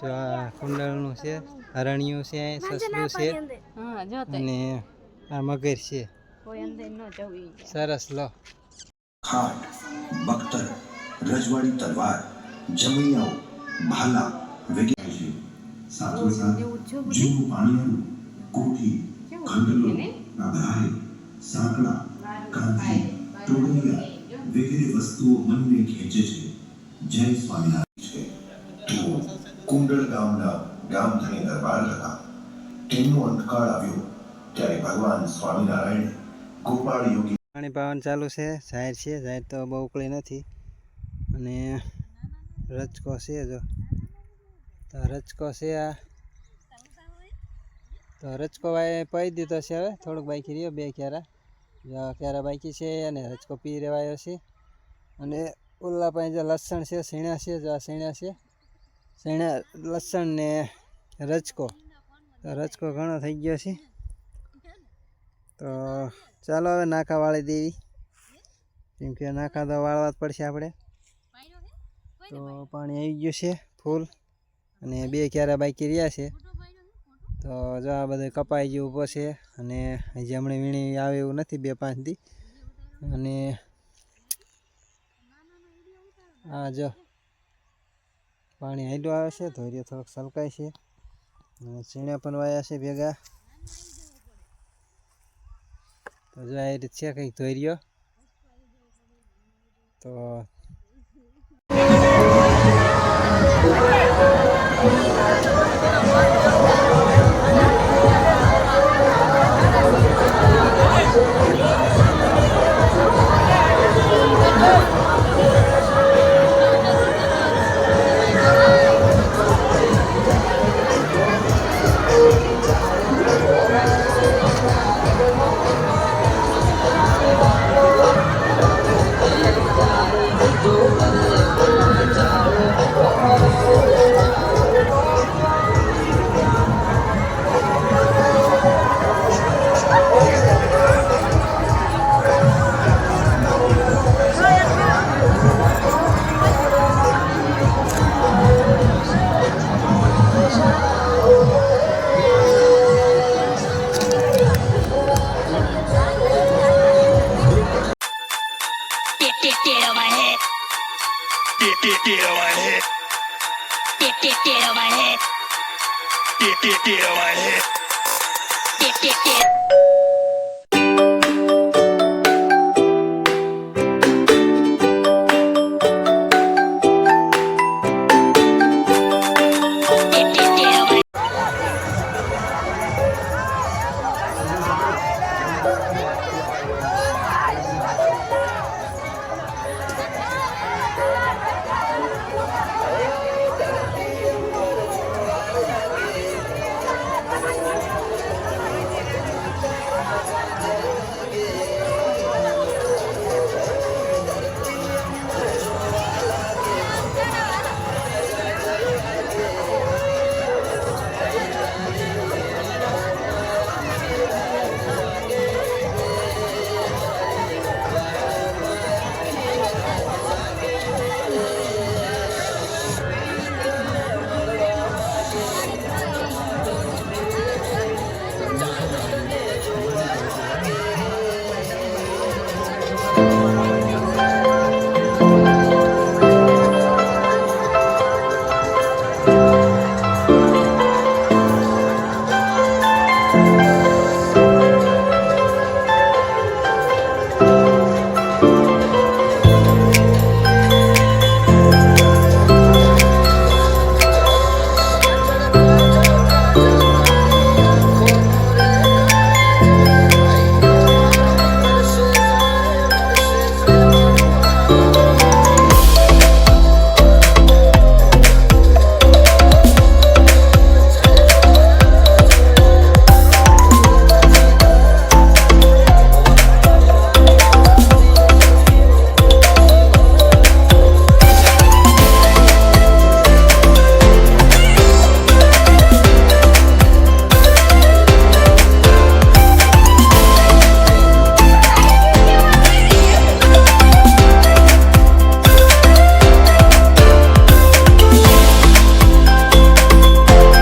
જો આ કુંડળનું છે, હરણિયું છે, સસલું છે અને આ મગર છે. સરસ લો. खाट, बख्तर, रजवाड़ी तलवार, जमैयाओं, भाला वगैरह साथों साथ जूनु पाणियारू, कोठी, खंडलो, नाधारे, साकड़ा, कांधी, टोड़िया वगैरह वस्तुओं मन में खेचे छे. जय स्वामिनारायण છે. તો કુંડળ ગામના ગામધણી દરબાર હતા. તેમનો અંતકાળ આવ્યો ત્યારે ભગવાન સ્વામિનારાયણ ગોપાળ યોગી પાણી પાવાનું ચાલુ છે. જાહેર છે, જાહેર તો બહુ ઉકળી નથી અને રચકો છે. જો તો રચકો છે. આ તો રચકો ભાઈ પી દીધો છે. હવે થોડુંક બાકી રહ્યો, 2 ક્યારા. જો ક્યારા બાકી છે અને રચકો પી રેવાયો છે. અને ઓલા પાસે જો લસણ છે, સીણા છે. જો આ સીણા છે, સીણા લસણ ને રચકો. તો રચકો ઘણો થઈ ગયો છે. તો ચાલો હવે નાકા વાળી દેવી, કેમ કે નાકા તો વાળવા જ પડશે આપણે. તો પાણી આવી ગયું છે ફૂલ અને 2 ક્યારા બાકી રહ્યા છે. તો જો આ બધું કપાઈ ગયું ઊભો છે અને હજી હમણાં વીણી આવે એવું નથી 2-5 દી. અને આ જો પાણી હાઈડું આવે છે, ધોરિયો થોડોક સલકાય છે અને સીણા પણ વાયા છે ભેગા. તો જો આ રીતે છે કંઈક ધોરિયો. તો Get on my head. Get on my head. Get on my head. Get on my head. Get.